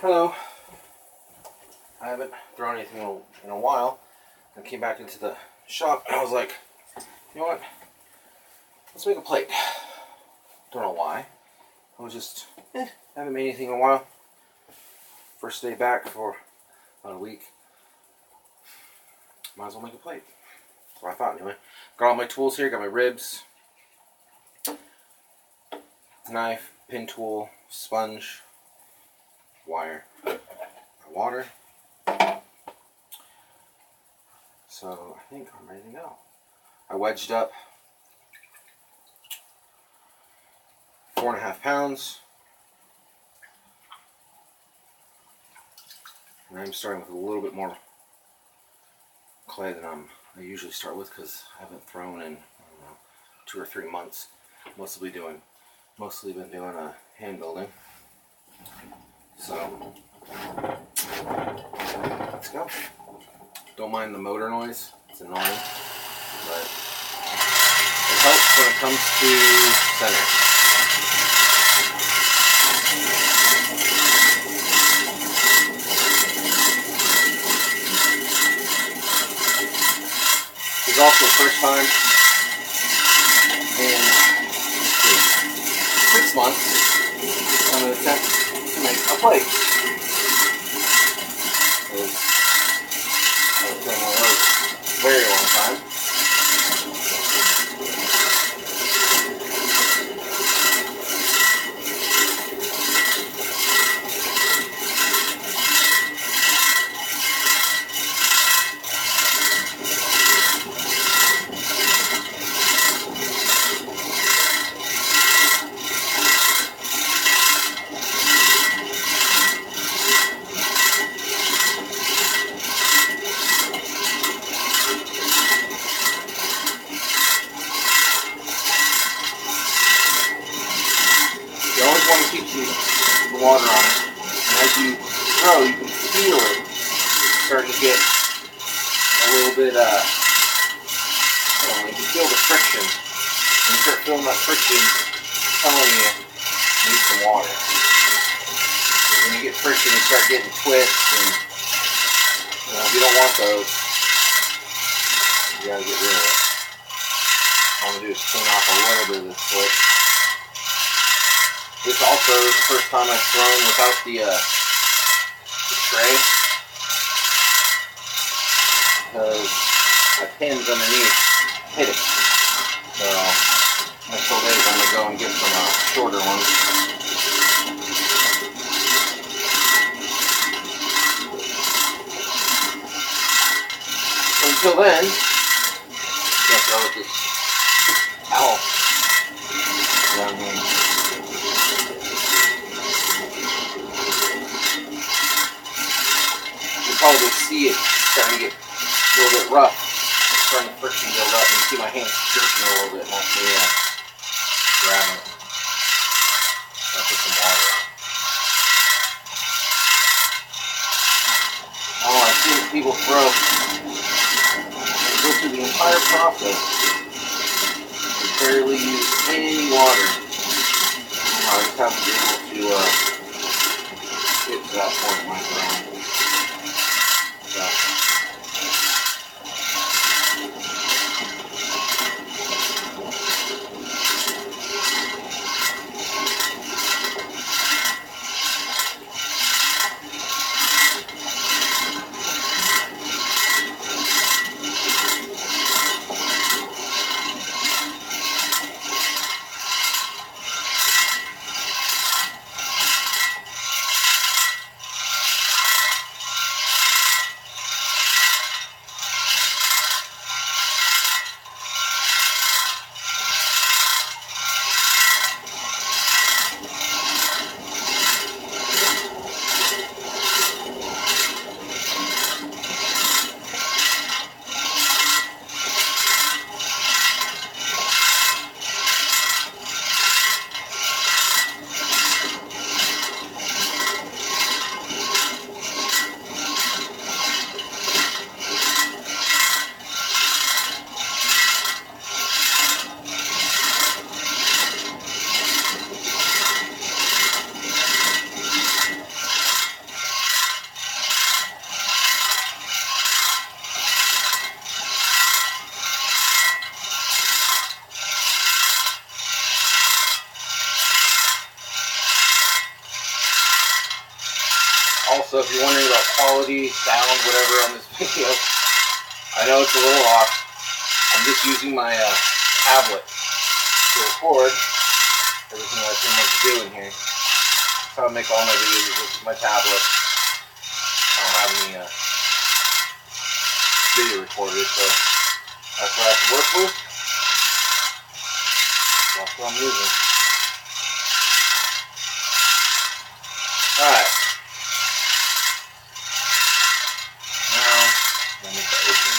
Hello. I haven't thrown anything in a while. I came back into the shop and I was like, you know what? Let's make a plate. Don't know why. I was just, haven't made anything in a while. First day back for about a week. Might as well make a plate. That's what I thought anyway. Got all my tools here. Got my ribs, knife, pin tool, sponge, wire, my water. So I think I'm ready to go. I wedged up 4.5 pounds. And I'm starting with a little bit more clay than I usually start with because I haven't thrown in, I don't know, 2 or 3 months. Mostly been doing hand building. So let's go. Don't mind the motor noise, it's annoying, but it helps when it comes to center. This is also the first time in 6 months I'm going to attempt to make a plate. I've been one of those very long time. The water on it, and as you throw, you can feel it starting to get a little bit, you can feel the friction. When you start feeling that friction, it's telling you need some water. Because when you get friction, you start getting twists, and if you don't want those, you gotta get rid of it. All I'm gonna do is clean off a little bit of this slick. This also is the first time I've thrown without the tray, because my pins underneath hit it. So next couple days I'm going to go and get some shorter ones. So until then, I'm going to throw with this towel down here. Probably see it starting to get a little bit rough, starting to friction build up, and you see my hands jerking a little bit, not me grabbing it. I'll put some water on. Oh, I've seen people throw, go through the entire process and barely use any water. I just haven't been able to get to that point in my throwing. Also, if you're wondering about quality, sound, whatever on this video, I know it's a little off. I'm just using my tablet to record everything I pretty much do in here. That's how I make all my videos, with my tablet. I don't have any video recorders, so that's what I have to work with. That's what I'm using. Alright. Now, let me get open.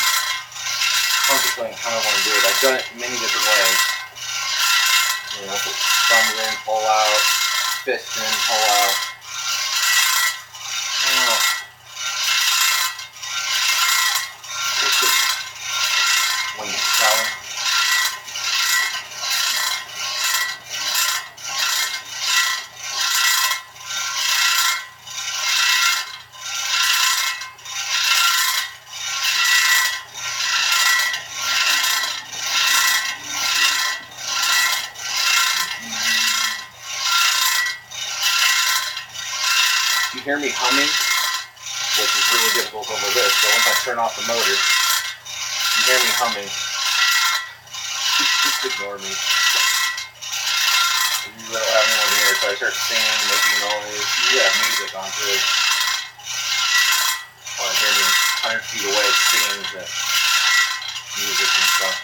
Contemplating how I want to do it. I've done it many different ways. You know, put thumbs in, pull out, fist in, pull out. Just when you're selling. You hear me humming, which is really difficult over this, so once I turn off the motor, you hear me humming. Just ignore me. You really don't have anyone here, so I start singing, making noise. You have music on too. Or hear me 100 feet away singing the music and stuff.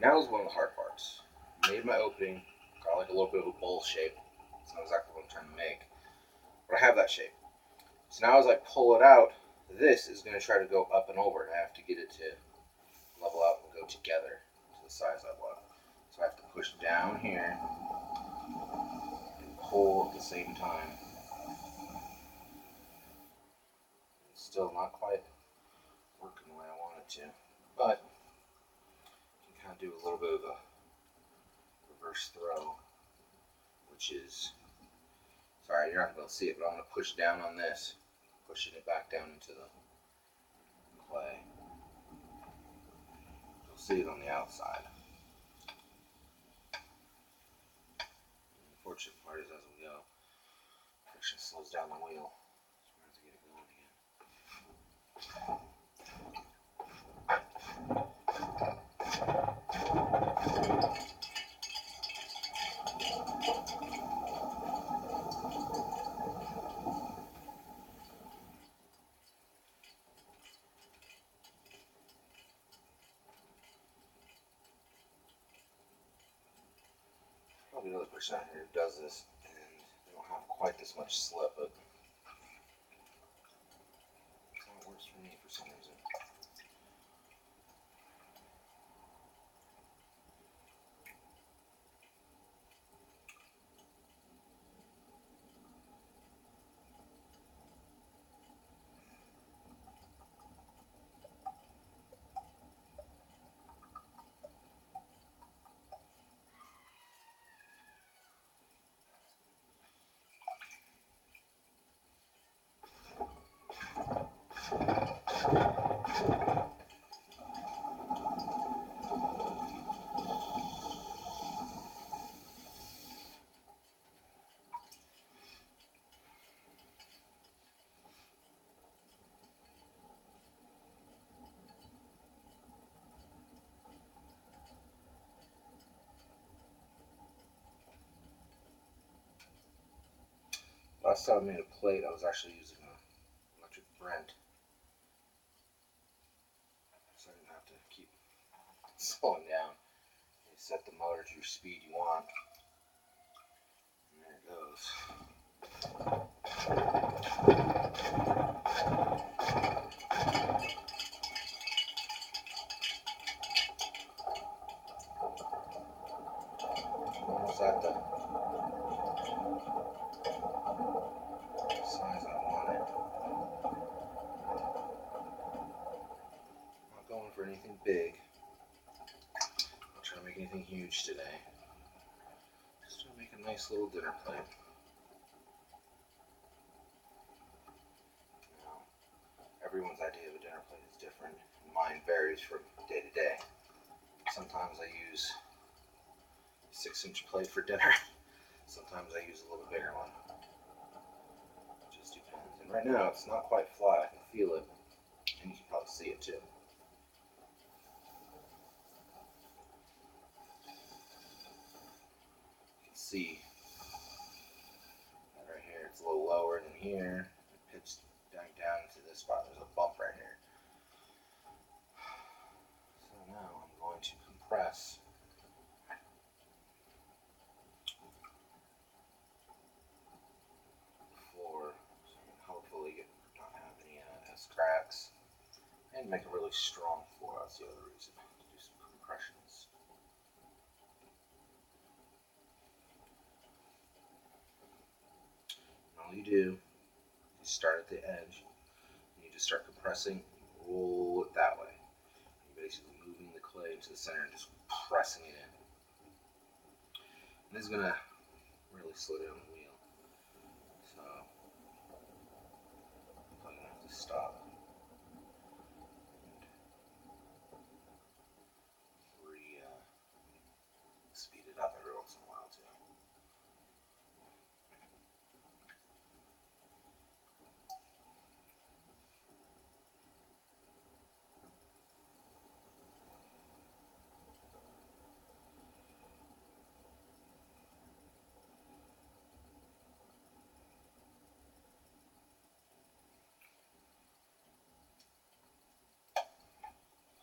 Now is one of the hard parts. Made my opening, got like a little bit of a bowl shape. It's not exactly what I'm trying to make, but I have that shape. So now as I pull it out, this is going to try to go up and over, and I have to get it to level out and go together to the size I want. So I have to push down here and pull at the same time. It's still not quite working the way I want it to, but you can kind of do a little bit of a reverse throw, which is, sorry, you're not going to be able to see it, but I'm going to push down on this, pushing it back down into the clay. You'll see it on the outside. The unfortunate part is as we go, friction slows down the wheel, so we're going to have to get it going again. Probably another percent here does this, and they don't have quite this much slip, but that's how it works for me for some reason. Last time I made a plate, I was actually using an electric Brent, so I didn't have to keep slowing down. set the motor to your speed you want. And there it goes. Almost at the size I want it. Not going for anything big. Not trying to make anything huge today. Just trying to make a nice little dinner plate. Now, everyone's idea of a dinner plate is different. Mine varies from day to day. Sometimes I use a 6-inch plate for dinner. Sometimes I use a little bigger one. It just depends. And right now it's not quite flat. I can feel it. And you can probably see it too. You can see that right here. It's a little lower than here. It pitched down into this spot. There's a bump right here. So now I'm going to compress floor so I can hopefully not have any cracks and make a really strong floor. That's the other reason to do some compressions. And all you do is start at the edge and you just start compressing, roll it that way. You're basically moving the clay into the center and just pressing it in. And this is going to really slow down the wheel. So I'm probably going to have to stop and speed it up every once in a while too.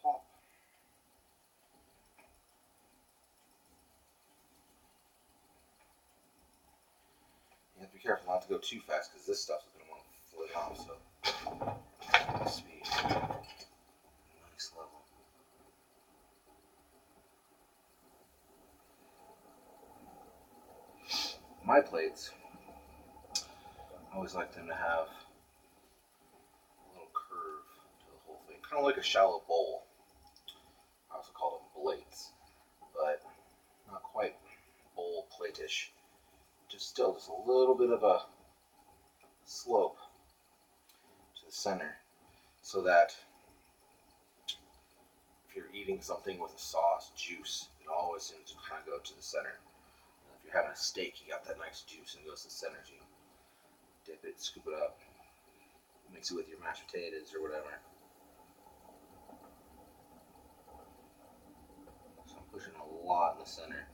Pop. You have to be careful not to go too fast because this stuff is going to want to float off. So speed, nice level. My plates, I always like them to have a little curve to the whole thing, kind of like a shallow bowl. I also call them blades, but not quite bowl plate-ish. Just a little bit of a slope to the center, so that if you're eating something with a sauce, juice, it always seems to kind of go to the center. And if you're having a steak, you got that nice juice and it goes to the center. So you dip it, scoop it up, mix it with your mashed potatoes or whatever. So I'm pushing a lot in the center,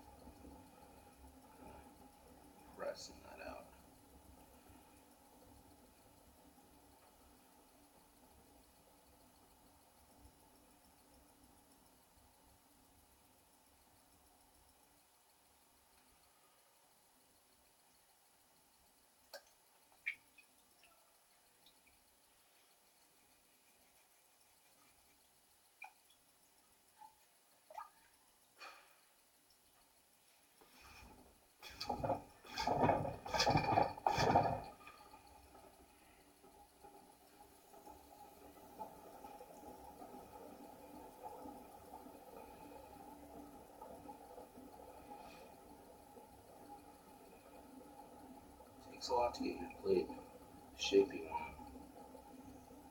pressing that out. Takes a lot to get your plate shaping on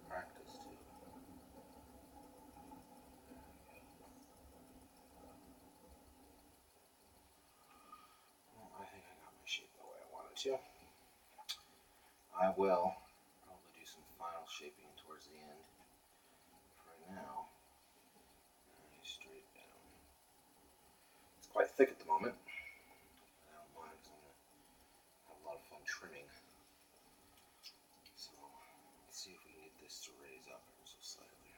practice too. Well, I think I got my shape the way I wanted to. I will probably do some final shaping towards the end. For right now, straight down. It's quite thick at the moment. I don't mind because I'm going to have a lot of fun trimming. So let's see if we can get this to raise up ever so slightly.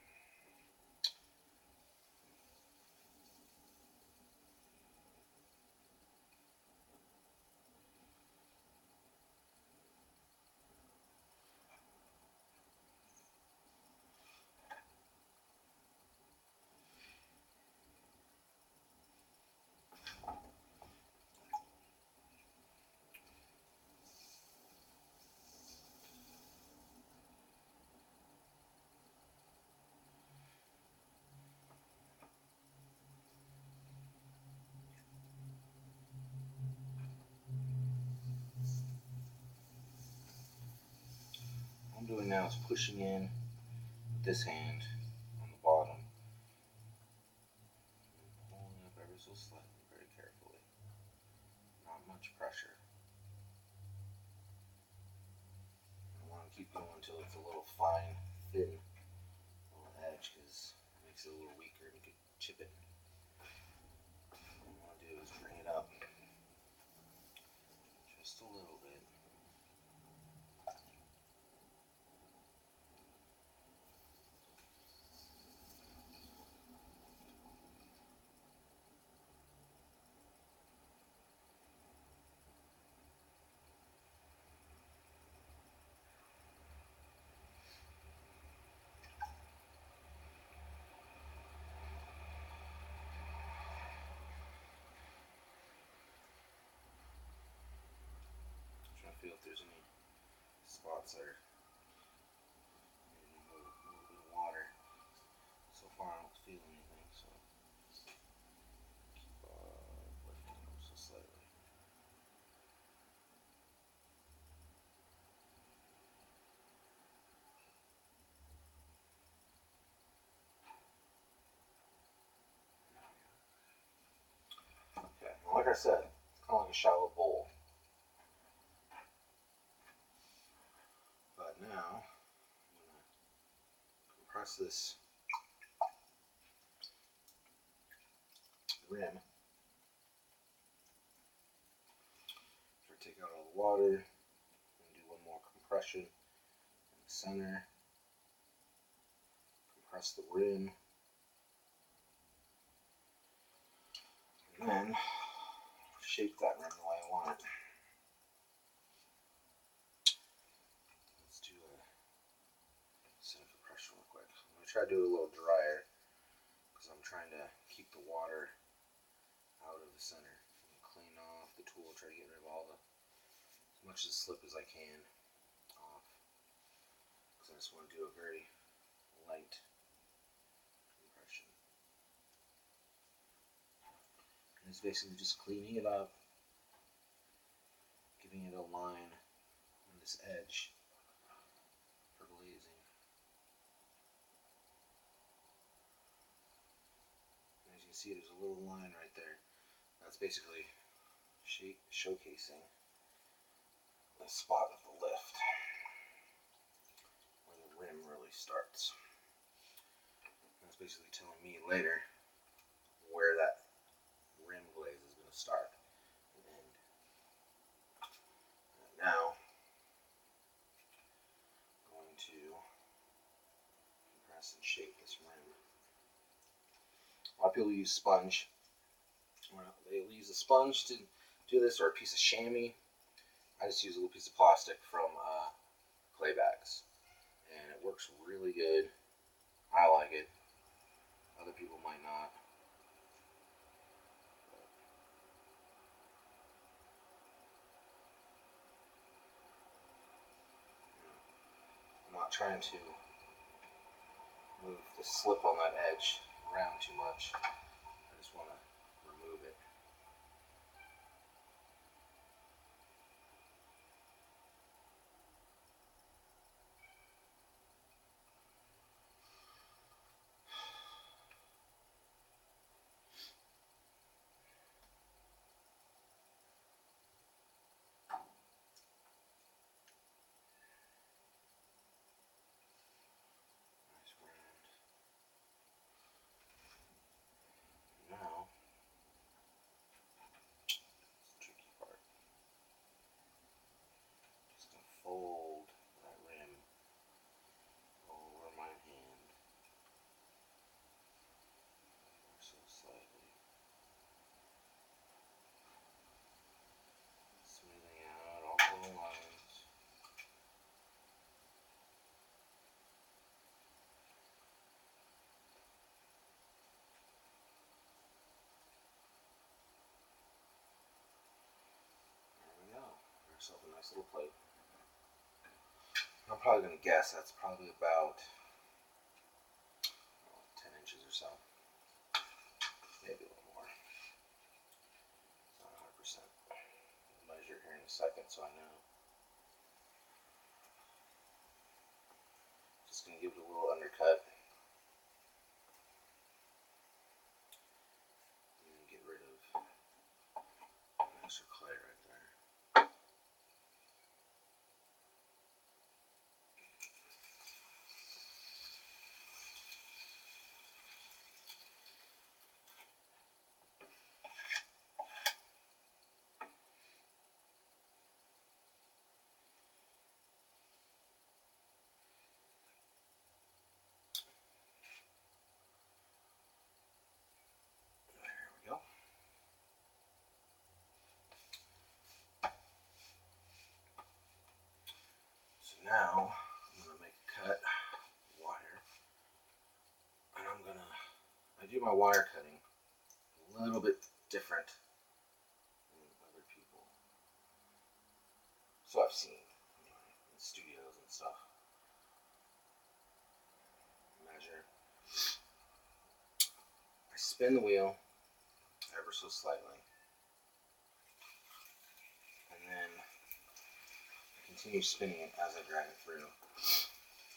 doing now is pushing in with this hand on the bottom. Pulling up ever so slightly, very carefully. Not much pressure. I want to keep going until it's a little fine, thin little edge, because it makes it a little weaker and you could chip it. What I want to do is bring it up just a little bit. Trying to feel if there's any spots there. Maybe a little bit of water. So far I don't feel anything, so keep lifting them so slightly. Okay, well, like I said, it's kind of like a shallow bowl. But now, I'm going to compress this rim. Try to take out all the water, and do one more compression in the center. Compress the rim. And then shape that rim the way I want it. Let's do a center compression real quick. I'm going to try to do it a little drier because I'm trying to keep the water out of the center. Clean off the tool, try to get rid of all the, as much of the slip as I can off. Because I just want to do a very light compression. And it's basically just cleaning it up, giving it a line on this edge for glazing. And as you can see, there's a little line right there. That's basically showcasing the spot of the lift where the rim really starts. That's basically telling me later where that rim glaze is going to start and end. And now I'm going to compress and shape this rim. A lot of people use sponge. They'll use a sponge to do this, or a piece of chamois. I just use a little piece of plastic from clay bags, and it works really good. I like it. Other people might not. I'm not trying to move the slip on that edge around too much. I just want to remove it. Now, it's the tricky part. Just gonna fold that rim over my hand, so slightly, smoothing out all the lines. There we go. Give yourself a nice little plate. I'm probably going to guess that's probably about 10 inches or so. Maybe a little more. Not 100%. I'll measure here in a second so I know. give it a little undercut. And get rid of extra clay right there. Now I'm going to make a cut wire, and I do my wire cutting a little bit different than other people. So I've seen in studios and stuff. Measure. I spin the wheel ever so slightly, and then continue spinning it as I drag it through.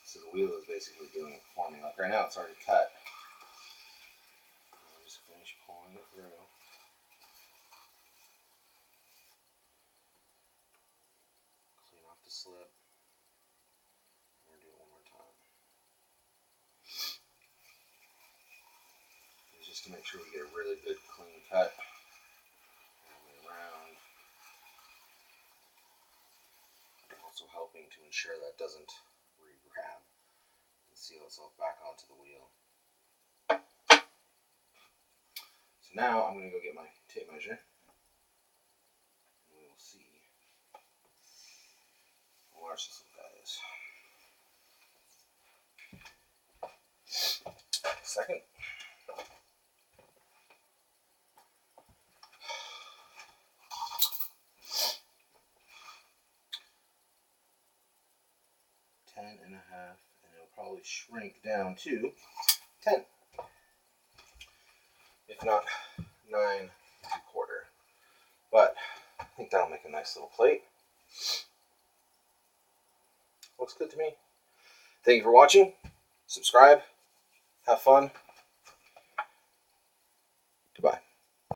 So the wheel is basically doing it for me. Like right now it's already cut. I'll just finish pulling it through. Clean off the slip. And we're doing it one more time. And just to make sure we get a really good clean cut all the way around. Also helping to ensure that doesn't re-grab and seal itself back onto the wheel. So now I'm going to go get my tape measure, and we will see how large this little guy is. Second. And a half, and it'll probably shrink down to 10, if not 9 3/4. But I think that'll make a nice little plate. Looks good to me. Thank you for watching. Subscribe. Have fun.